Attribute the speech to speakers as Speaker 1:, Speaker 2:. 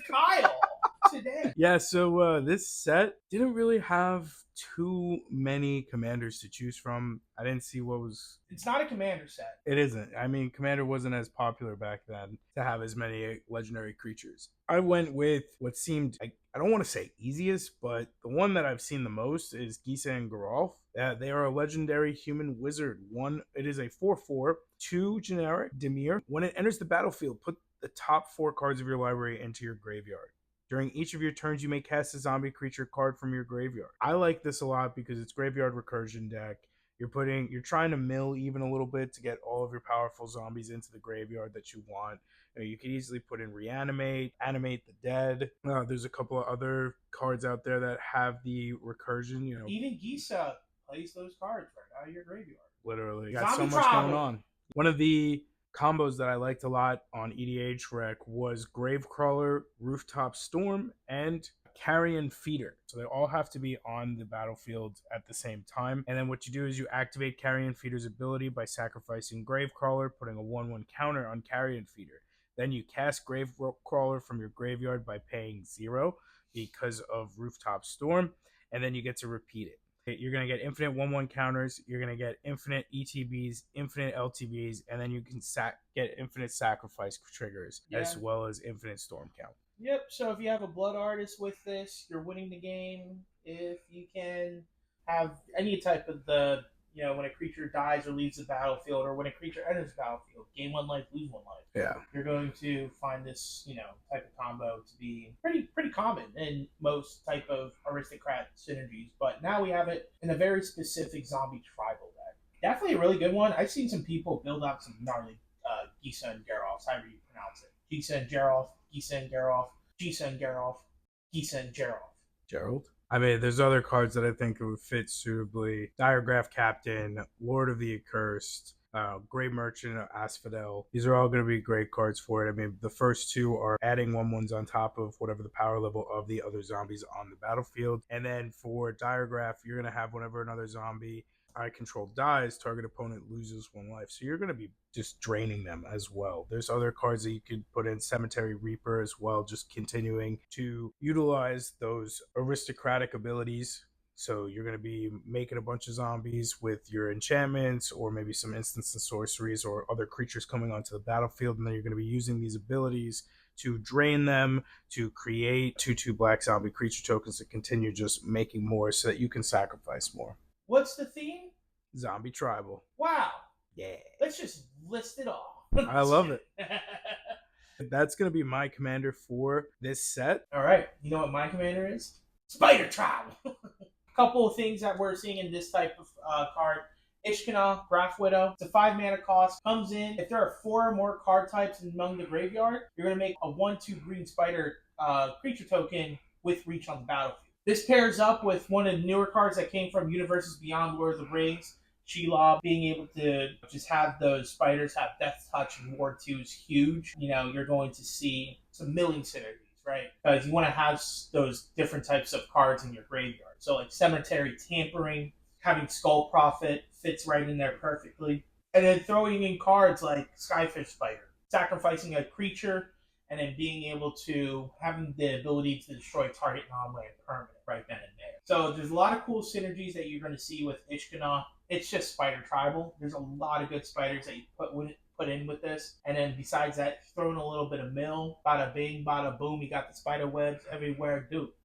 Speaker 1: Kyle today.
Speaker 2: Yeah, so this set didn't really have too many commanders to choose from. I didn't see what was.
Speaker 1: It's not a commander set.
Speaker 2: It isn't. I mean, Commander wasn't as popular back then to have as many legendary creatures. I went with what seemed, I don't want to say easiest, but the one that I've seen the most is Giza and Geralf. They are a legendary human wizard. It is a 4/4, 2 generic, Demir. When it enters the battlefield, put the top 4 cards of your library into your graveyard. During each of your turns, you may cast a zombie creature card from your graveyard. I like this a lot because it's graveyard recursion deck. You're trying to mill even a little bit to get all of your powerful zombies into the graveyard that you want. You could easily put in reanimate, animate the dead. There's a couple of other cards out there that have the recursion.
Speaker 1: Even Giza plays those cards right out of your graveyard.
Speaker 2: Literally, got so much going on. One of the combos that I liked a lot on EDH Rec was Gravecrawler, Rooftop Storm, and Carrion Feeder. So they all have to be on the battlefield at the same time. And then what you do is you activate Carrion Feeder's ability by sacrificing Gravecrawler, putting a 1/1 counter on Carrion Feeder. Then you cast Gravecrawler from your graveyard by paying 0 because of Rooftop Storm, and then you get to repeat it. You're going to get infinite 1/1 counters, you're going to get infinite ETBs, infinite LTBs, and then you can get infinite sacrifice triggers, as well as infinite storm count.
Speaker 1: Yep, so if you have a Blood Artist with this, you're winning the game. If you can have any type of when a creature dies or leaves the battlefield, or when a creature enters the battlefield, gain 1 life, lose 1 life.
Speaker 2: Yeah.
Speaker 1: You're going to find this, type of combo to be pretty common in most type of aristocrat synergies. But now we have it in a very specific zombie tribal deck. Definitely a really good one. I've seen some people build out some gnarly Giza and Geralf, however you pronounce it. Giza and Geralf, Giza and Geralf, Giza and Geralf, Giza and Geralf.
Speaker 2: Gerald? I mean, there's other cards that I think would fit suitably. Diregraph Captain, Lord of the Accursed, Grey Merchant, Asphodel. These are all going to be great cards for it. I mean, the first 2 are adding 1/1s on top of whatever the power level of the other zombies on the battlefield. And then for Diregraph, you're going to have whenever another zombie I control dies, target opponent loses 1 life. So you're going to be just draining them as well. There's other cards that you could put in, Cemetery Reaper as well, just continuing to utilize those aristocratic abilities. So you're going to be making a bunch of zombies with your enchantments, or maybe some instants and sorceries, or other creatures coming onto the battlefield, and then you're going to be using these abilities to drain them, to create 2/2 black zombie creature tokens to continue just making more so that you can sacrifice more.
Speaker 1: What's the theme?
Speaker 2: Zombie tribal.
Speaker 1: Wow.
Speaker 2: Yeah.
Speaker 1: Let's just list it all.
Speaker 2: I love it. That's going to be my commander for this set.
Speaker 1: All right. You know what my commander is? Spider Tribal. A couple of things that we're seeing in this type of card. Ishkana, Graph Widow. It's a 5 mana cost. Comes in. If there are 4 or more card types among the graveyard, you're going to make a 1/2 green spider creature token with reach on the battlefield. This pairs up with one of the newer cards that came from Universes Beyond Lord of the Rings. Shelob, being able to just have those spiders have Death Touch and Ward 2 is huge. You're going to see some milling synergies, right? Because you want to have those different types of cards in your graveyard. So like Cemetery Tampering, having Skull Prophet fits right in there perfectly. And then throwing in cards like Skyfish Spider, sacrificing a creature, and then being able to having the ability to destroy target non-land permanent right then and there. So there's a lot of cool synergies that you're going to see with Ishkana. It's just Spider Tribal. There's a lot of good spiders that you put in with this. And then besides that, throw in a little bit of mill. Bada bing, bada boom. You got the spider webs everywhere. Dude,